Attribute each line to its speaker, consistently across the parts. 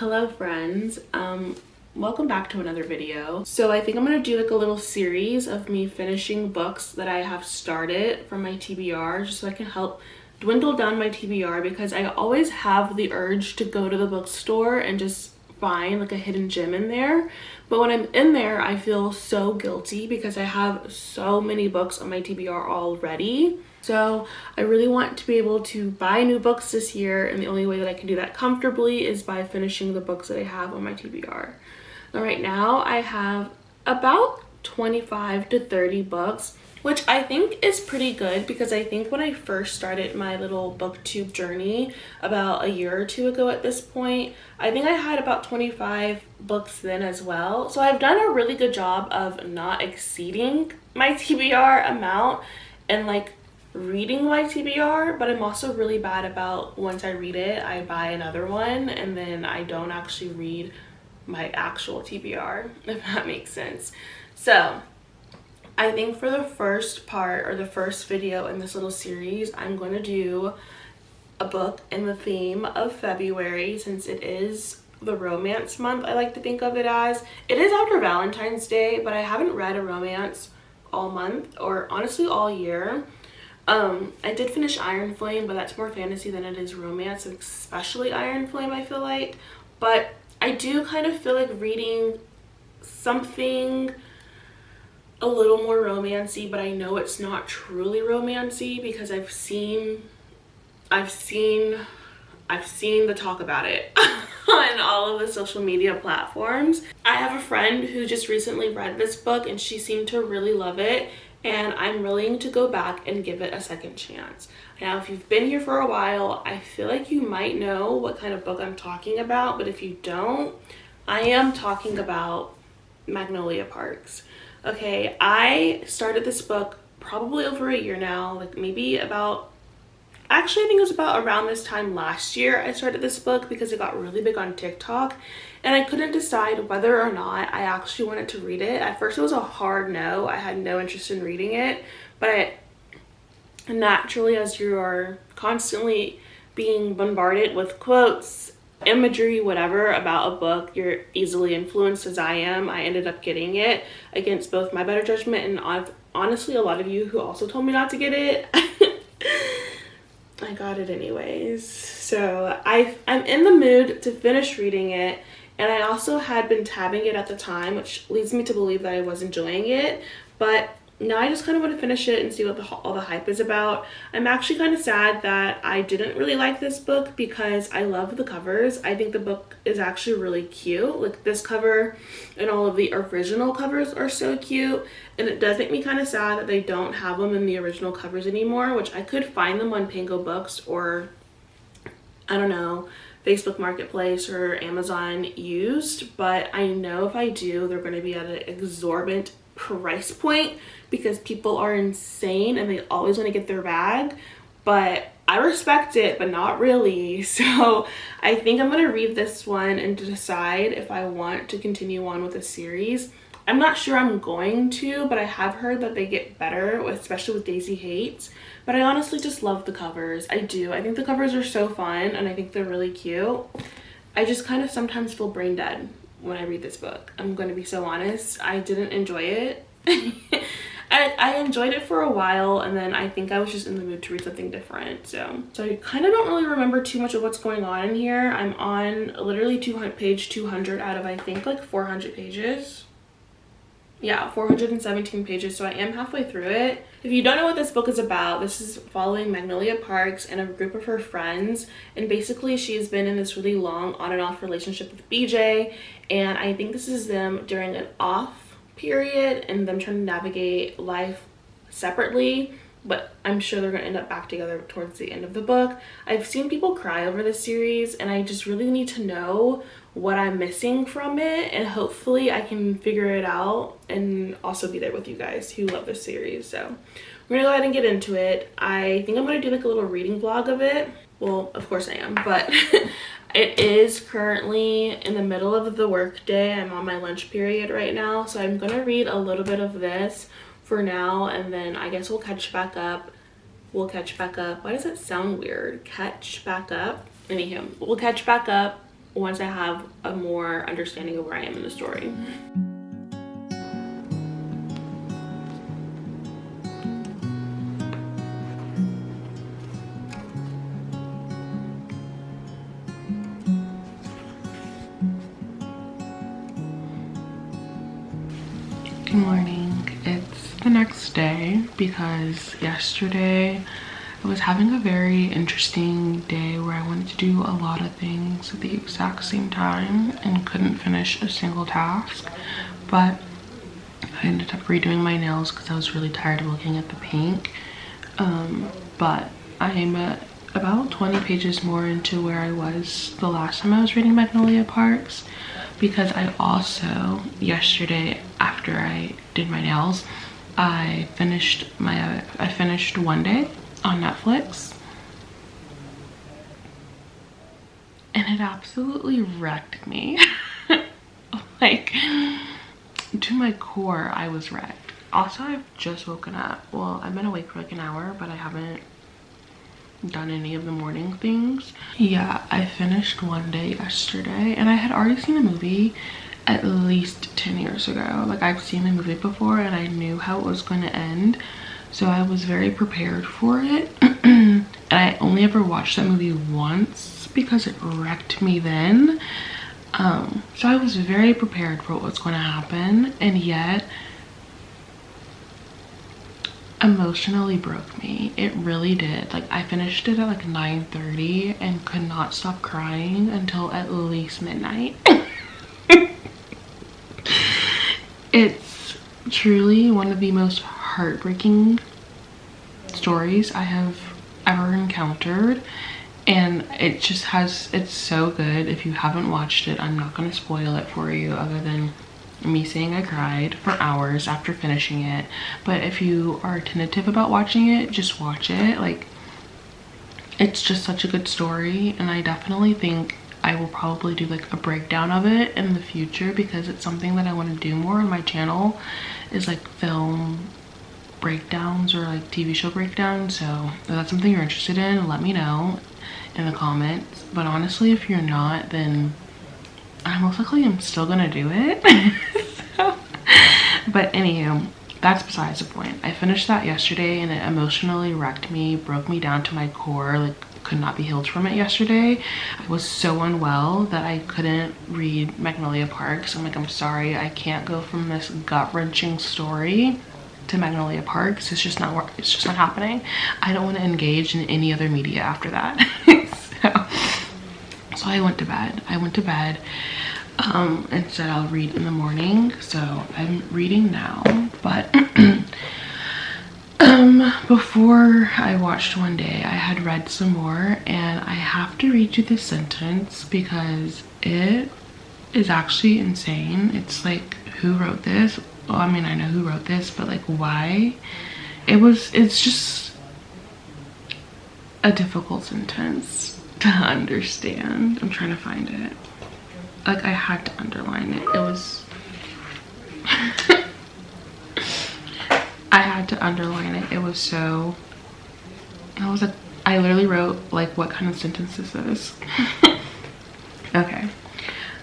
Speaker 1: Hello friends, welcome back to another video. So I think I'm gonna do like a little series of me finishing books that I have started from my TBR, just so I can help dwindle down my TBR, because I always have the urge to go to the bookstore and just find like a hidden gem in there. But when I'm in there, I feel so guilty because I have so many books on my TBR already. So I really want to be able to buy new books this year, and the only way that I can do that comfortably is by finishing the books that I have on my TBR. Now, right now I have about 25 to 30 books, which I think is pretty good, because I think when I first started my little booktube journey about a year or two ago at this point, I think I had about 25 books then as well. So I've done a really good job of not exceeding my TBR amount and like reading my TBR, but I'm also really bad about, once I read it, I buy another one and then I don't actually read my actual TBR, if that makes sense. So I think for the first part, or the first video in this little series, I'm going to do a book in the theme of February, since it is the romance month. I like to think of it as. It is after Valentine's Day, but I haven't read a romance all month, or honestly all year. I did finish Iron Flame, but that's more fantasy than it is romance, especially Iron Flame, I feel like. But I do kind of feel like reading something a little more romancy, but I know it's not truly romancy because I've seen the talk about it on all of the social media platforms. I have a friend who just recently read this book and she seemed to really love it, and I'm willing to go back and give it a second chance. Now, if you've been here for a while, I feel like you might know what kind of book I'm talking about, but if you don't, I am talking about Magnolia Parks. Okay, I started this book probably over a year now, like maybe about, actually I think it was about around this time last year I started this book, because it got really big on TikTok and I couldn't decide whether or not I actually wanted to read it. At first it was a hard no. I had no interest in reading it, but naturally, as you are constantly being bombarded with quotes, imagery, whatever about a book, you're easily influenced, as I am. I ended up getting it against both my better judgment and honestly a lot of you who also told me not to get it. I got it anyways. So I'm in the mood to finish reading it, and I also had been tabbing it at the time, which leads me to believe that I was enjoying it, but now I just kind of want to finish it and see what all the hype is about. I'm actually kind of sad that I didn't really like this book, because I love the covers. I think the book is actually really cute. Like, this cover and all of the original covers are so cute, and it does make me kind of sad that they don't have them in the original covers anymore, which I could find them on Pango Books or, I don't know, Facebook Marketplace or Amazon used, but I know if I do, they're going to be at an exorbitant price point because people are insane and they always want to get their bag. But I respect it, but not really. So I think I'm going to read this one and decide if I want to continue on with the series. I'm not sure I'm going to, but I have heard that they get better, especially with Daisy Hates. But I honestly just love the covers. I do. I think the covers are so fun and I think they're really cute. I just kind of sometimes feel brain dead when I read this book. I'm going to be so honest. I didn't enjoy it. I enjoyed it for a while, and then I think I was just in the mood to read something different. So I kind of don't really remember too much of what's going on in here. I'm on literally page 200 out of I think like 400 pages. Yeah, 417 pages, so I am halfway through it. If you don't know what this book is about, this is following Magnolia Parks and a group of her friends, and basically she's been in this really long on and off relationship with BJ, and I think this is them during an off period and them trying to navigate life separately, but I'm sure they're going to end up back together towards the end of the book. I've seen people cry over this series, and I just really need to know what I'm missing from it, and hopefully I can figure it out and also be there with you guys who love this series. So we're gonna go ahead and get into it. I think I'm gonna do like a little reading vlog of it. Well, of course I am, but it is currently in the middle of the work day. I'm on my lunch period right now, so I'm gonna read a little bit of this for now, and then I guess we'll catch back up. Why does it sound weird? Catch back up. Anywho, we'll catch back up once I have a more understanding of where I am in the story. Good morning. It's the next day because yesterday I was having a very interesting day where I wanted to do a lot of things at the exact same time and couldn't finish a single task. But I ended up redoing my nails because I was really tired of looking at the paint. But I'm about 20 pages more into where I was the last time I was reading Magnolia Parks, because I also, yesterday after I did my nails, I finished One Day on Netflix, and it absolutely wrecked me. Like, to my core, I was wrecked. Also, I've just woken up. Well, I've been awake for like an hour, but I haven't done any of the morning things. Yeah, I finished One Day yesterday, and I had already seen the movie at least 10 years ago. Like, I've seen the movie before and I knew how it was going to end, so I was very prepared for it. And I only ever watched that movie once because it wrecked me then. So I was very prepared for what was going to happen, and yet emotionally broke me. It really did. Like, I finished it at like 9:30 and could not stop crying until at least midnight. It's truly one of the most heartbreaking stories I have ever encountered, and it's so good. If you haven't watched it, I'm not going to spoil it for you other than me saying I cried for hours after finishing it. But if you are tentative about watching it, just watch it. Like, it's just such a good story, and I definitely think I will probably do like a breakdown of it in the future, because it's something that I want to do more on my channel, is like film breakdowns or like TV show breakdowns. So if that's something you're interested in, let me know in the comments. But honestly, if you're not, then I most likely am still gonna do it. So, but anywho, that's besides the point. I finished that yesterday and it emotionally wrecked me, broke me down to my core. Like, could not be healed from it yesterday. I was so unwell that I couldn't read Magnolia Parks. I'm like, I'm sorry, I can't go from this gut-wrenching story to Magnolia Parks. It's just not happening. I don't want to engage in any other media after that. So I went to bed. And said I'll read in the morning. So I'm reading now, but before I watched One Day, I had read some more, and I have to read you this sentence because it is actually insane. It's like, who wrote this? Well, I mean, I know who wrote this, but like, why? It's just a difficult sentence to understand. I'm trying to find it. Like, I had to underline it. It was I had to underline it. It was so, I was like, I literally wrote like, what kind of sentence is this? Okay.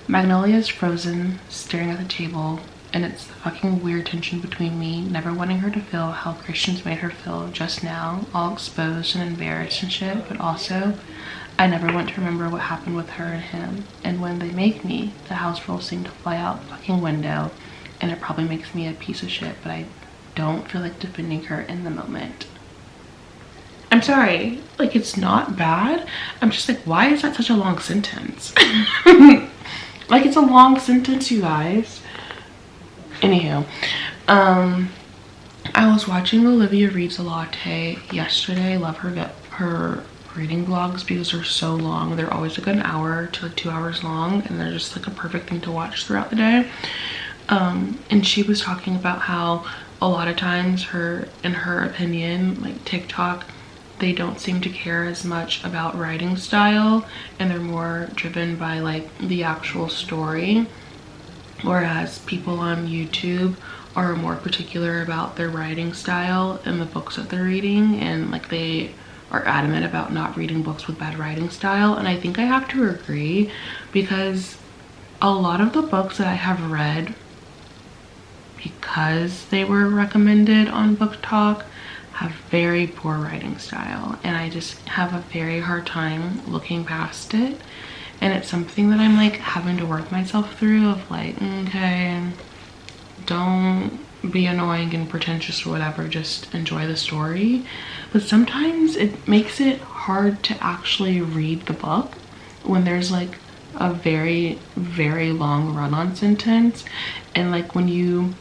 Speaker 1: Magnolia is frozen, staring at the table, and it's the fucking weird tension between me never wanting her to feel how Christians made her feel just now, all exposed and embarrassed and shit, but also I never want to remember what happened with her and him. And when they make me, the house rules seem to fly out the fucking window, and it probably makes me a piece of shit, but I don't feel like defending her in the moment. I'm sorry, like, it's not bad. I'm just like, why is that such a long sentence? Like, it's a long sentence, you guys. Anywho, I was watching Olivia Reads a Latte yesterday. I love her reading vlogs because they're so long. They're always like an hour to like 2 hours long, and they're just like a perfect thing to watch throughout the day. And she was talking about how a lot of times in her opinion, like TikTok, they don't seem to care as much about writing style, and they're more driven by like the actual story, whereas people on YouTube are more particular about their writing style and the books that they're reading, and like they are adamant about not reading books with bad writing style, and I think I have to agree, because a lot of the books that I have read, because they were recommended on Book Talk, have very poor writing style, and I just have a very hard time looking past it. And it's something that I'm like having to work myself through, of like, okay, don't be annoying and pretentious or whatever, just enjoy the story. But sometimes it makes it hard to actually read the book when there's like a very, very long run-on sentence, and like when you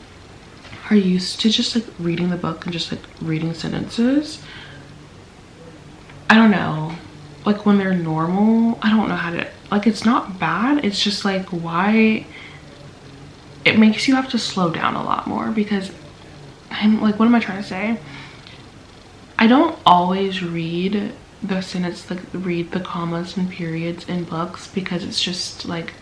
Speaker 1: are used to just like reading the book and just like reading sentences, I don't know, like when they're normal, I don't know how to, like, it's not bad, it's just like, why it makes you have to slow down a lot more, because I'm like, what am I trying to say? I don't always read the sentence, like read the commas and periods in books, because it's just like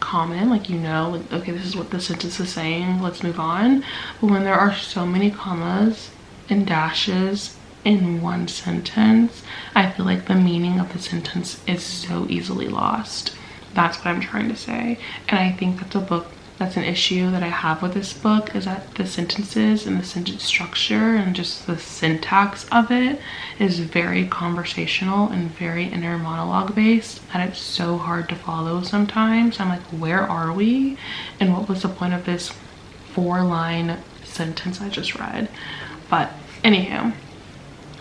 Speaker 1: common, like, you know, like, okay, this is what the sentence is saying, let's move on. But when there are so many commas and dashes in one sentence, I feel like the meaning of the sentence is so easily lost. That's what I'm trying to say. And I think that's an issue that I have with this book, is that the sentences and the sentence structure and just the syntax of it is very conversational and very inner monologue based, that it's so hard to follow sometimes. I'm like, where are we? And what was the point of this 4-line sentence I just read? But anywho,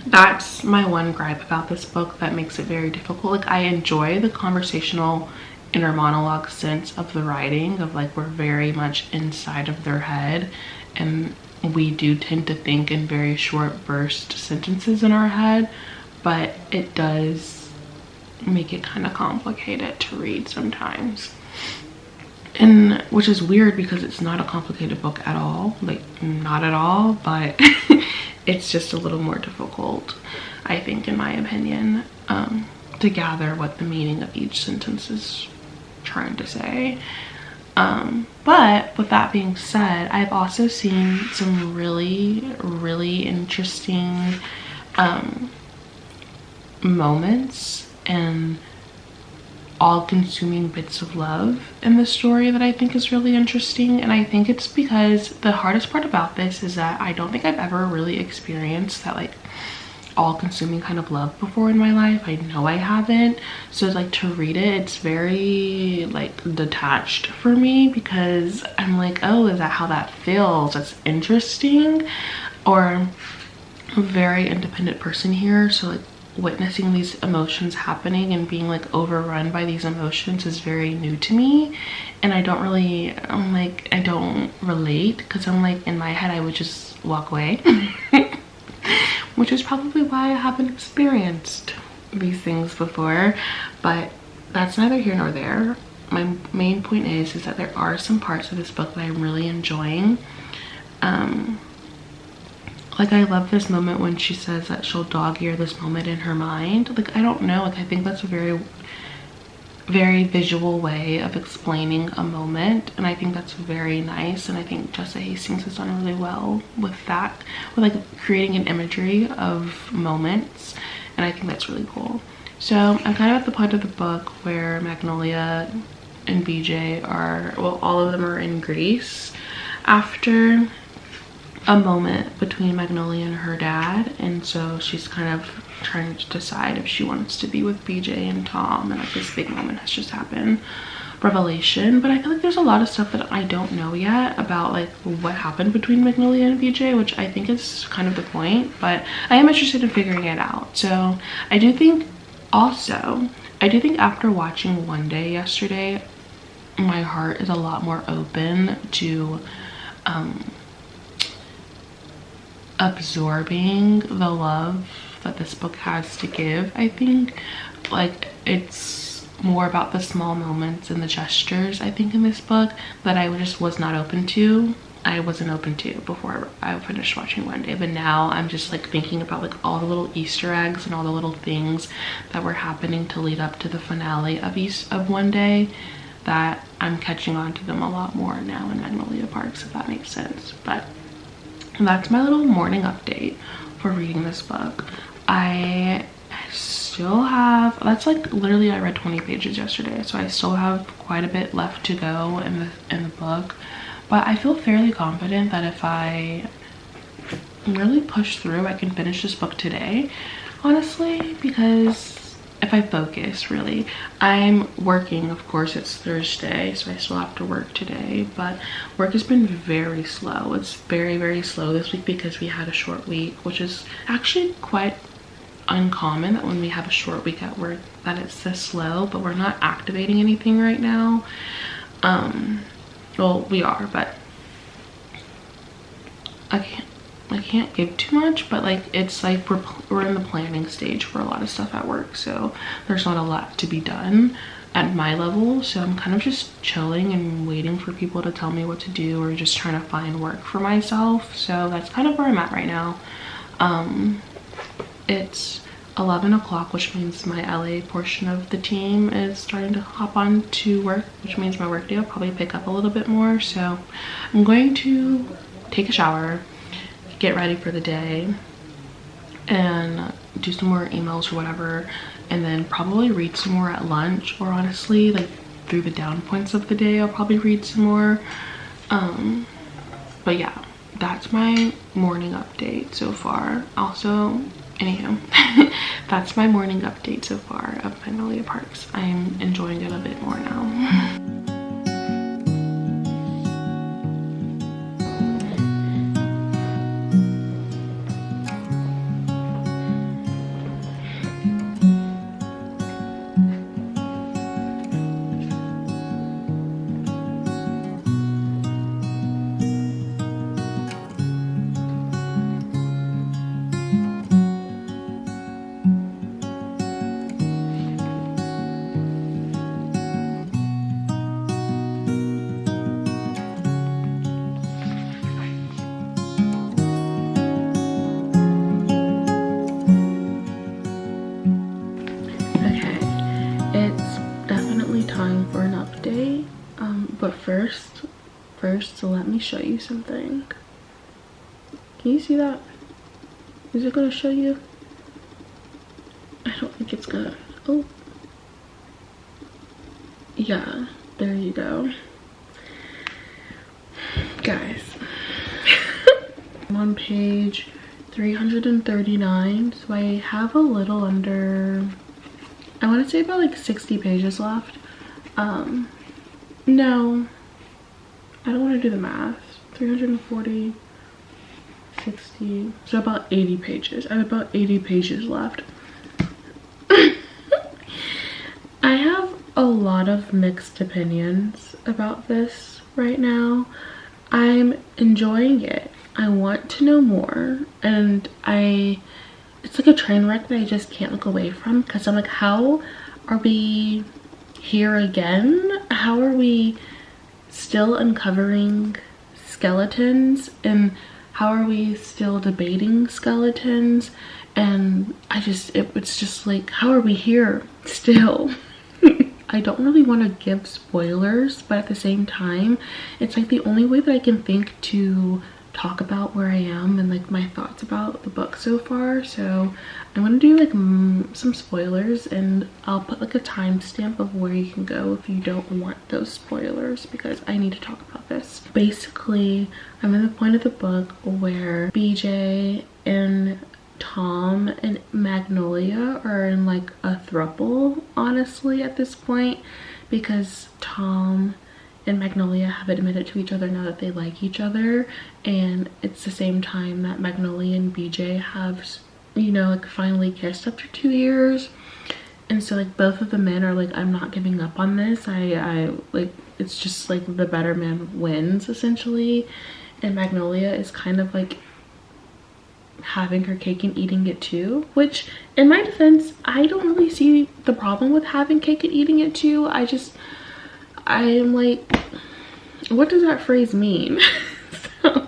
Speaker 1: that's my one gripe about this book that makes it very difficult. Like, I enjoy the conversational inner monologue sense of the writing, of like, we're very much inside of their head, and we do tend to think in very short burst sentences in our head, but it does make it kind of complicated to read sometimes. And which is weird, because it's not a complicated book at all, like not at all, but it's just a little more difficult, I think, in my opinion, to gather what the meaning of each sentence is trying to say. But with that being said, I've also seen some really, really interesting moments and all-consuming bits of love in the story that I think is really interesting. And I think it's because the hardest part about this is that I don't think I've ever really experienced that like all-consuming kind of love before in my life. I know I haven't. So like, to read it, it's very like detached for me, because I'm like, oh, is that how that feels? That's interesting. Or I'm a very independent person here, so like witnessing these emotions happening and being like overrun by these emotions is very new to me. And I don't relate, because I'm like, in my head I would just walk away. Which is probably why I haven't experienced these things before, but that's neither here nor there. My main point is that there are some parts of this book that I'm really enjoying. Like, I love this moment when she says that she'll dog-ear this moment in her mind. Like, I don't know, like, I think that's a very, very visual way of explaining a moment, and I think that's very nice. And I think Jessa Hastings has done really well with that, with like creating an imagery of moments, and I think that's really cool. So I'm kind of at the point of the book where Magnolia and BJ are, well, all of them are in Greece after a moment between Magnolia and her dad, and so she's kind of trying to decide if she wants to be with BJ and Tom, and like this big moment has just happened, revelation. But I feel like there's a lot of stuff that I don't know yet about like what happened between Magnolia and BJ, which I think is kind of the point, but I am interested in figuring it out. So I do think after watching One Day yesterday, my heart is a lot more open to absorbing the love that this book has to give. I think like it's more about the small moments and the gestures, I think, in this book that I just was not open to. I wasn't open to before I finished watching One Day, but now I'm just like thinking about like all the little Easter eggs and all the little things that were happening to lead up to the finale of One Day, that I'm catching on to them a lot more now in Magnolia Parks, if that makes sense. But that's my little morning update for reading this book. I still have, that's like literally I read 20 pages yesterday, so I still have quite a bit left to go in the book. But I feel fairly confident that if I really push through, I can finish this book today, honestly, because if I focus, really. I'm working, of course. It's Thursday, so I still have to work today, but work has been very slow. It's very, very slow this week because we had a short week, which is actually quite uncommon that when we have a short week at work that it's this slow, but we're not activating anything right now. Well, we are, but I can't give too much, but like it's like we're in the planning stage for a lot of stuff at work, so there's not a lot to be done at my level. So I'm kind of just chilling and waiting for people to tell me what to do, or just trying to find work for myself. So that's kind of where I'm at right now. It's 11 o'clock, which means my LA portion of the team is starting to hop on to work, which means my work day will probably pick up a little bit more. So I'm going to take a shower, get ready for the day, and do some more emails or whatever, and then probably read some more at lunch, or honestly like through the down points of the day I'll probably read some more. But yeah, that's my morning update so far. Also, anywho, that's my morning update so far of Magnolia Parks. I'm enjoying it a bit more now. Time for an update, but first, so let me show you something. Can you see that? Is it gonna show you? I don't think it's gonna. Oh, yeah, there you go, guys. I'm on page 339, so I have a little under, I want to say about like 60 pages left. No, I don't want to do the math. 340, 60, so about 80 pages. I have about 80 pages left. I have a lot of mixed opinions about this right now. I'm enjoying it. I want to know more, and it's like a train wreck that I just can't look away from, because I'm like, how are we here again? How are we still uncovering skeletons, and how are we still debating skeletons? And it's just like, how are we here still? I don't really want to give spoilers, but at the same time, it's like the only way that I can think to talk about where I am and like my thoughts about the book so far. So I'm gonna do like some spoilers, and I'll put like a timestamp of where you can go if you don't want those spoilers, because I need to talk about this. Basically, I'm at the point of the book where BJ and Tom and Magnolia are in like a throuple, honestly, at this point, because Tom and Magnolia have admitted to each other now that they like each other, and it's the same time that Magnolia and BJ have, you know, like finally kissed after 2 years. And so like both of the men are like, I'm not giving up on this. I like, it's just like the better man wins, essentially. And Magnolia is kind of like having her cake and eating it too, which in my defense, I don't really see the problem with having cake and eating it too. I'm like, what does that phrase mean? So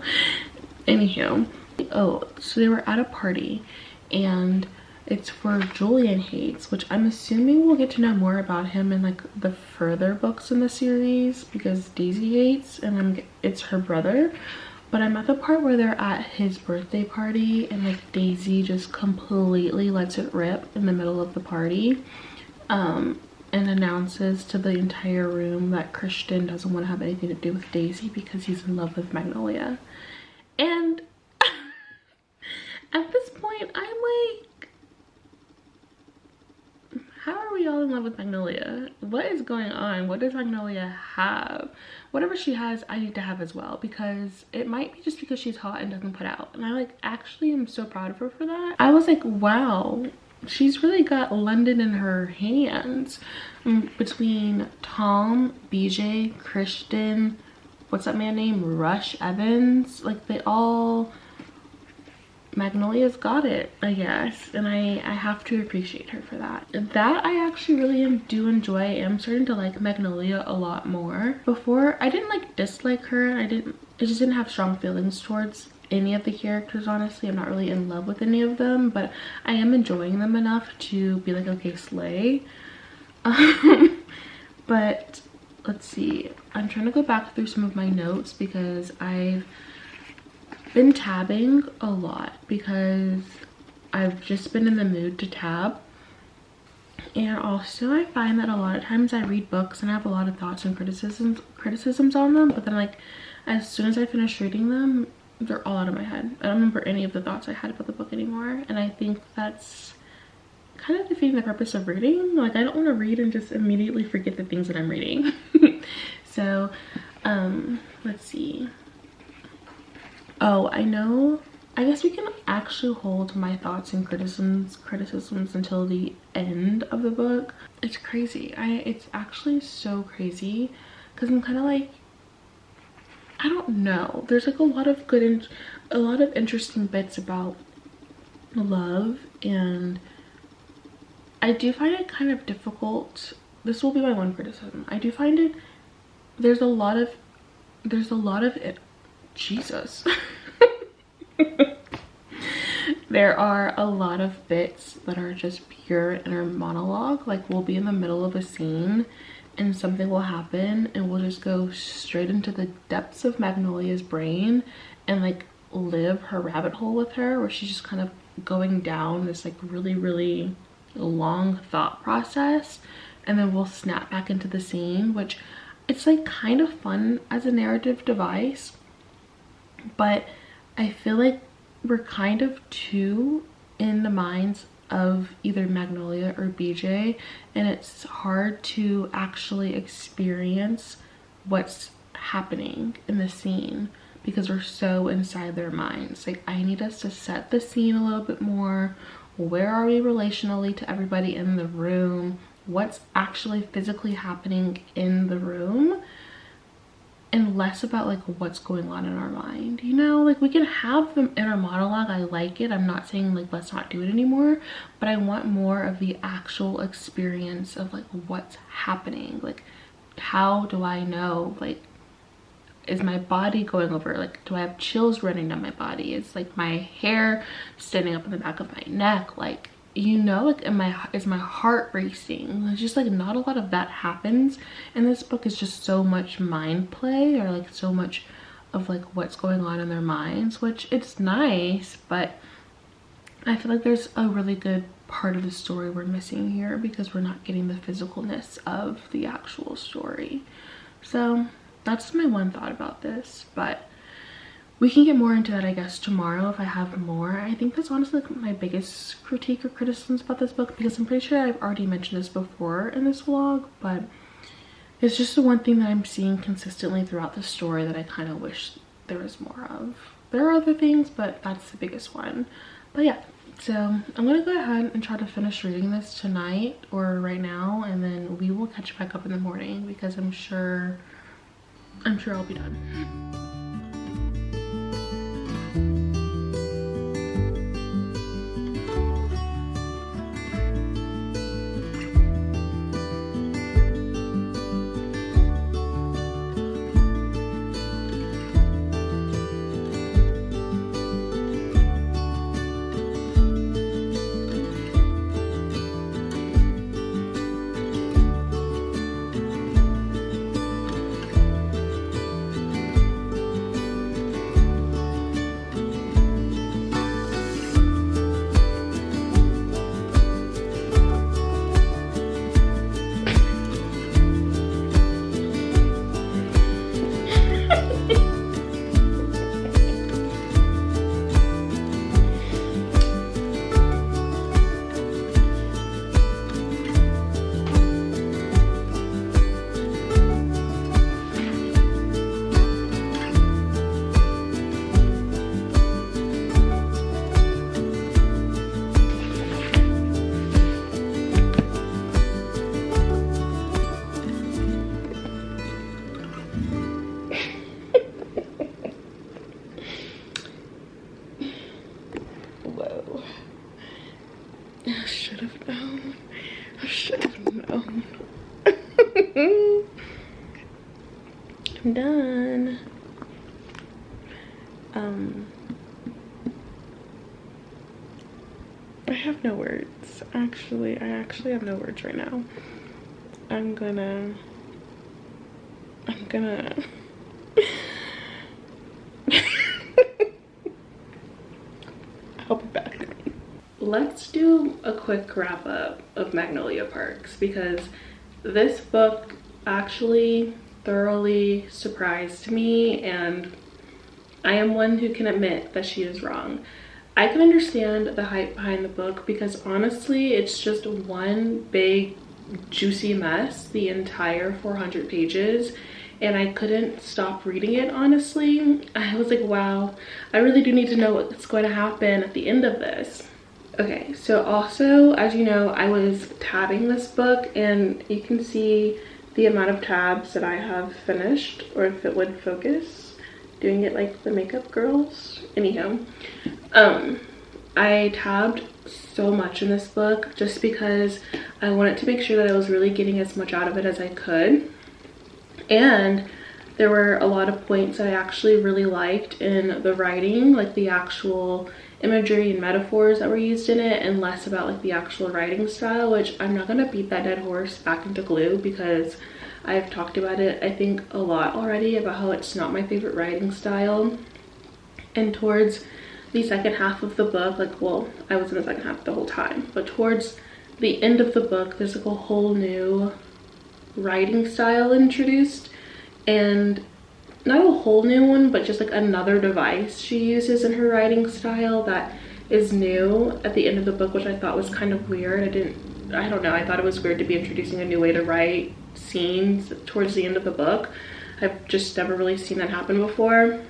Speaker 1: anywho, oh, so they were at a party, and it's for Julian Hates, which I'm assuming we'll get to know more about him in like the further books in the series, because Daisy hates, and it's her brother. But I'm at the part where they're at his birthday party and like Daisy just completely lets it rip in the middle of the party, and announces to the entire room that Christian doesn't want to have anything to do with Daisy because he's in love with Magnolia. And at this point, I'm like, how are we all in love with Magnolia? What is going on? What does Magnolia have? Whatever she has, I need to have as well, because it might be just because she's hot and doesn't put out. And I like actually am so proud of her for that. I was like, wow, she's really got London in her hands. Between Tom, BJ, Christian, what's that man named? Rush Evans. Like they all, Magnolia's got it, I guess, and I have to appreciate her for that. That I actually really do enjoy. I am starting to like Magnolia a lot more. Before, I didn't like dislike her. I just didn't have strong feelings towards any of the characters, honestly. I'm not really in love with any of them, but I am enjoying them enough to be like, okay, slay. But let's see. I'm trying to go back through some of my notes because I've been tabbing a lot because I've just been in the mood to tab. And also I find that a lot of times I read books and I have a lot of thoughts and criticisms on them, but then like as soon as I finish reading them, they're all out of my head. I don't remember any of the thoughts I had about the book anymore, and I think that's kind of defeating the purpose of reading. Like I don't want to read and just immediately forget the things that I'm reading. So let's see. Oh, I guess we can actually hold my thoughts and criticisms until the end of the book. It's crazy. It's actually so crazy because I'm kind of like, I don't know. There's like a lot of interesting bits about love, and I do find it kind of difficult. This will be my one criticism. I do find it, there's a lot of it. Jesus. There are a lot of bits that are just pure inner monologue. Like we'll be in the middle of a scene and something will happen and we'll just go straight into the depths of Magnolia's brain and like live her rabbit hole with her, where she's just kind of going down this like really, really long thought process, and then we'll snap back into the scene, which it's like kind of fun as a narrative device, but I feel like we're kind of too in the minds of either Magnolia or BJ, and it's hard to actually experience what's happening in the scene because we're so inside their minds. Like I need us to set the scene a little bit more. Where are we relationally to everybody in the room? What's actually physically happening in the room? And less about like what's going on in our mind, you know? Like we can have the inner monologue, I like it, I'm not saying like let's not do it anymore, but I want more of the actual experience of like what's happening. Like how do I know, like is my body going over, like do I have chills running down my body, is like my hair standing up in the back of my neck, like, you know, like is my heart racing? It's just like not a lot of that happens in this book. Is just so much mind play, or like so much of like what's going on in their minds, which it's nice, but I feel like there's a really good part of the story we're missing here because we're not getting the physicalness of the actual story. So that's my one thought about this, but we can get more into that, I guess, tomorrow if I have more. I think that's honestly like my biggest critique or criticisms about this book, because I'm pretty sure I've already mentioned this before in this vlog, but it's just the one thing that I'm seeing consistently throughout the story that I kind of wish there was more of. There are other things, but that's the biggest one. But yeah, so I'm gonna go ahead and try to finish reading this tonight or right now, and then we will catch back up in the morning because I'm sure I'll be done. should have known. I should have known. I'm done. I have no words. I actually have no words right now. I'm gonna I'll be back. Let's do a quick wrap up of Magnolia Parks, because this book actually thoroughly surprised me, and I am one who can admit that she is wrong. I can understand the hype behind the book because honestly, it's just one big juicy mess, the entire 400 pages, and I couldn't stop reading it, honestly. I was like, wow, I really do need to know what's going to happen at the end of this. Okay, so also, as you know, I was tabbing this book, and you can see the amount of tabs that I have finished, or if it would focus, doing it like the makeup girls. Anyhow, I tabbed so much in this book just because I wanted to make sure that I was really getting as much out of it as I could. And there were a lot of points that I actually really liked in the writing, like the actual imagery and metaphors that were used in it, and less about like the actual writing style, which I'm not gonna beat that dead horse back into glue because I've talked about it, I think, a lot already about how it's not my favorite writing style. And towards the second half of the book, like, well, I was in the second half the whole time, but towards the end of the book, there's like a whole new writing style introduced, and not a whole new one, but just like another device she uses in her writing style that is new at the end of the book, which I thought was kind of weird. I don't know, I thought it was weird to be introducing a new way to write scenes towards the end of the book. I've just never really seen that happen before,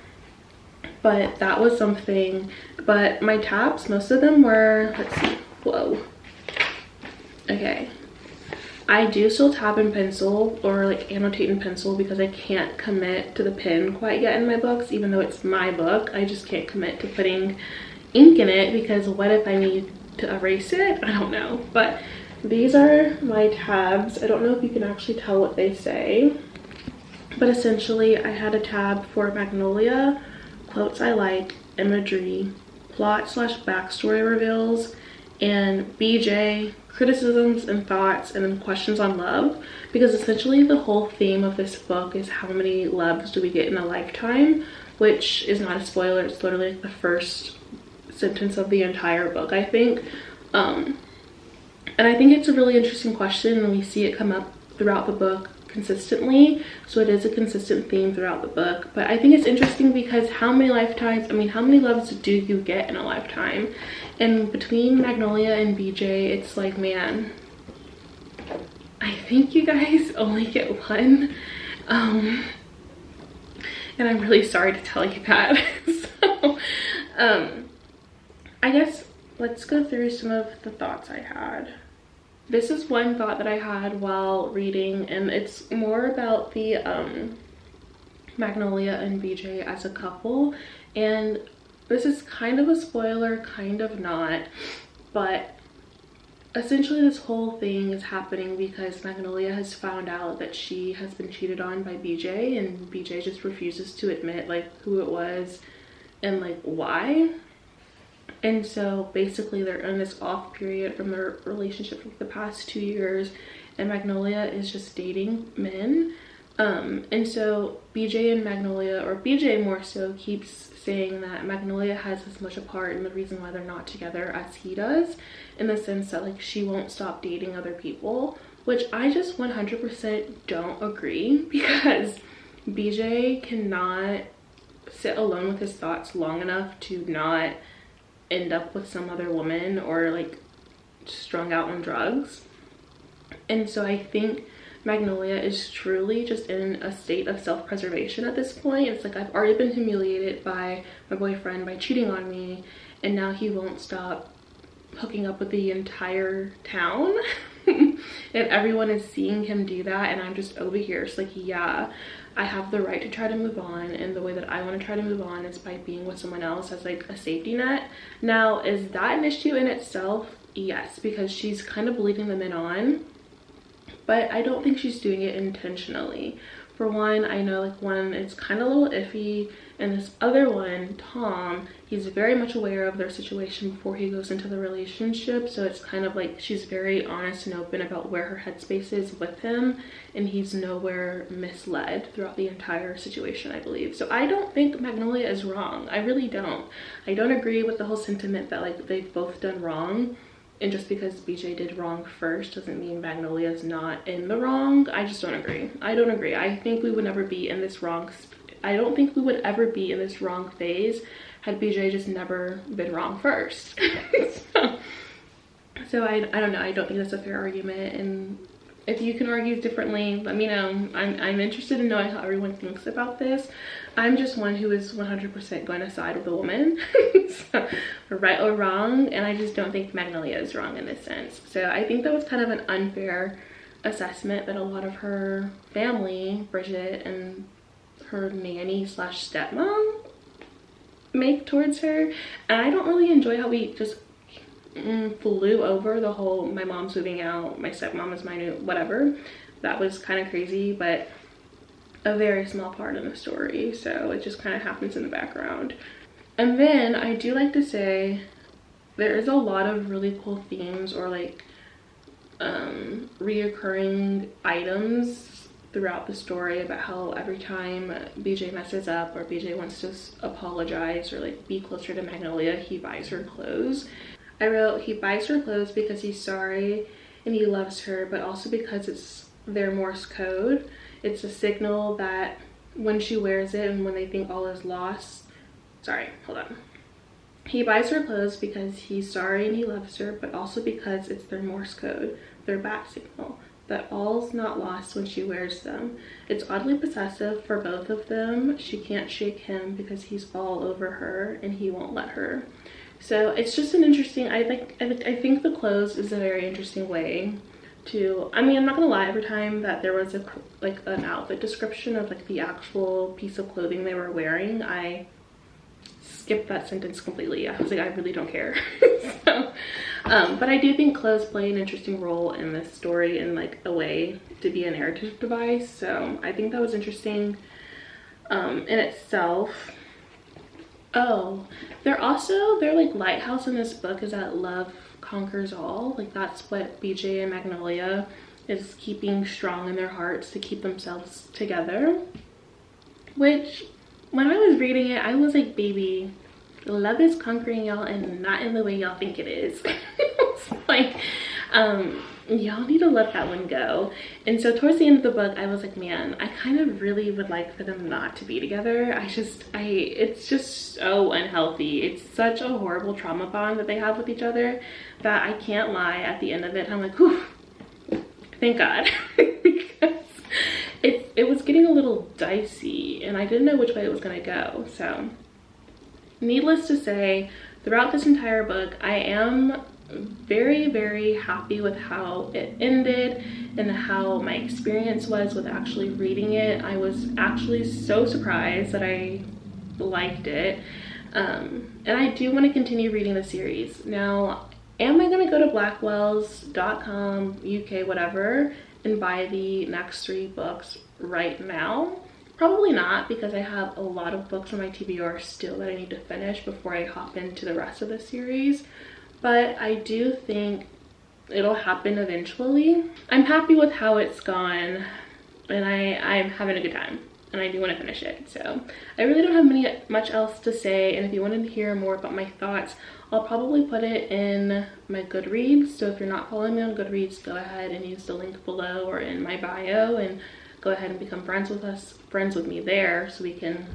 Speaker 1: but that was something. But my tabs, most of them were, let's see, whoa, okay, I do still tab in pencil or like annotate in pencil because I can't commit to the pen quite yet in my books. Even though it's my book, I just can't commit to putting ink in it because what if I need to erase it? I don't know. But these are my tabs. I don't know if you can actually tell what they say, but essentially I had a tab for Magnolia, quotes I like, imagery, plot / backstory reveals, and BJ, criticisms and thoughts, and then questions on love, because essentially the whole theme of this book is how many loves do we get in a lifetime, which is not a spoiler. It's literally like the first sentence of the entire book, I think. And I think it's a really interesting question, and we see it come up throughout the book consistently, so it is a consistent theme throughout the book. But I think it's interesting because how many lifetimes, I mean, how many loves do you get in a lifetime? And between Magnolia and BJ, it's like, man, I think you guys only get one, and I'm really sorry to tell you that. So I guess let's go through some of the thoughts I had. This is one thought that I had while reading, and it's more about the Magnolia and BJ as a couple. And this is kind of a spoiler, kind of not, but essentially this whole thing is happening because Magnolia has found out that she has been cheated on by BJ, and BJ just refuses to admit like who it was and like why. And so basically they're in this off period from their relationship for the past 2 years, and Magnolia is just dating men. And so BJ and Magnolia, or BJ more so, keeps saying that Magnolia has as much a part in the reason why they're not together as he does, in the sense that like she won't stop dating other people, which I just 100% don't agree, because BJ cannot sit alone with his thoughts long enough to not end up with some other woman or like strung out on drugs. And so I think Magnolia is truly just in a state of self-preservation at this point. It's like, I've already been humiliated by my boyfriend by cheating on me, and now he won't stop hooking up with the entire town and everyone is seeing him do that, and I'm just over here. It's like, yeah, I have the right to try to move on, and the way that I want to try to move on is by being with someone else as like a safety net. Now, is that an issue in itself? yes, because she's kind of leading the men on, but I don't think she's doing it intentionally. For one, I know like one, it's kind of a little iffy, and this other one, Tom, he's very much aware of their situation before he goes into the relationship, so it's kind of like she's very honest and open about where her headspace is with him, and he's nowhere misled throughout the entire situation, I believe. So I don't think Magnolia is wrong. I really don't. I don't agree with the whole sentiment that like they've both done wrong. And just because BJ did wrong first doesn't mean Magnolia's not in the wrong. I just don't agree. I don't agree. I think we would never be in this wrong. I don't think we would ever be in this wrong phase had BJ just never been wrong first. so I don't know. I don't think that's a fair argument. And if you can argue differently, let me know. I'm interested in knowing how everyone thinks about this. I'm just one who is 100% going to side with the woman, so, right or wrong, and I just don't think Magnolia is wrong in this sense. So I think that was kind of an unfair assessment that a lot of her family, Bridget and her nanny slash stepmom, make towards her. And I don't really enjoy how we just flew over the whole my mom's moving out, my stepmom is my new whatever. That was kind of crazy, but a very small part of the story, so it just kind of happens in the background. And then I do like to say there is a lot of really cool themes or like reoccurring items throughout the story about how every time BJ messes up or BJ wants to apologize or like be closer to Magnolia, he buys her clothes. I wrote, he buys her clothes because he's sorry and he loves her, but also because it's their Morse code. It's a signal that when she wears it and when they think all is lost. Sorry, hold on. He buys her clothes because he's sorry and he loves her, but also because it's their Morse code, their bat signal, that all's not lost when she wears them. It's oddly possessive for both of them. She can't shake him because he's all over her and he won't let her. So it's just an interesting, I think the clothes is a very interesting way to, I mean, I'm not gonna lie, every time that there was an outfit description of like the actual piece of clothing they were wearing, I skipped that sentence completely. I was like, I really don't care. So, but I do think clothes play an interesting role in this story in like a way to be a narrative device. So I think that was interesting in itself. Oh, their like lighthouse in this book is that love conquers all. Like that's what BJ and Magnolia is keeping strong in their hearts to keep themselves together, which when I was reading it I was like, baby, love is conquering y'all and not in the way y'all think it is. It's like y'all need to let that one go. And so towards the end of the book I was like, man, I kind of really would like for them not to be together. It's just so unhealthy. It's such a horrible trauma bond that they have with each other that I can't lie, at the end of it I'm like, whew, thank God. Because it was getting a little dicey and I didn't know which way it was gonna go. So needless to say, throughout this entire book I am very, very happy with how it ended and how my experience was with actually reading it. I was actually so surprised that I liked it, and I do want to continue reading the series. Now, am I going to go to blackwells.com UK whatever and buy the next 3 books right now? Probably not, because I have a lot of books on my TBR still that I need to finish before I hop into the rest of the series. But I do think it'll happen eventually. I'm happy with how it's gone and I'm having a good time and I do want to finish it. So I really don't have much else to say, and if you wanted to hear more about my thoughts, I'll probably put it in my Goodreads. So if you're not following me on Goodreads, go ahead and use the link below or in my bio and go ahead and become friends with me there so we can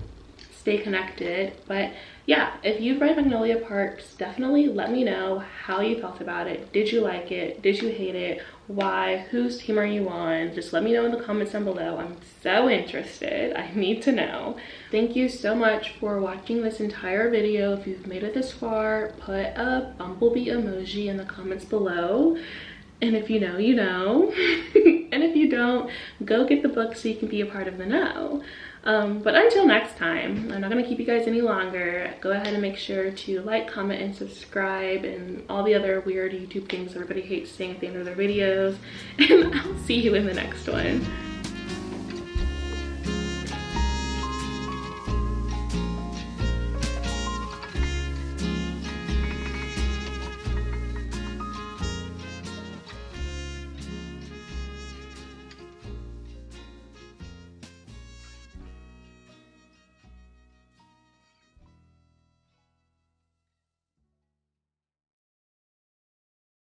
Speaker 1: stay connected. But yeah, if you've read Magnolia Parks, definitely let me know how you felt about it. Did you like it? Did you hate it? Why? Whose team are you on? Just let me know in the comments down below. I'm so interested. I need to know. Thank you so much for watching this entire video. If you've made it this far, put a bumblebee emoji in the comments below. And if you know, you know. And if you don't, go get the book so you can be a part of the know. But until next time, I'm not gonna keep you guys any longer. Go ahead and make sure to like, comment, and subscribe, and all the other weird YouTube things everybody hates saying at the end of their videos. And I'll see you in the next one.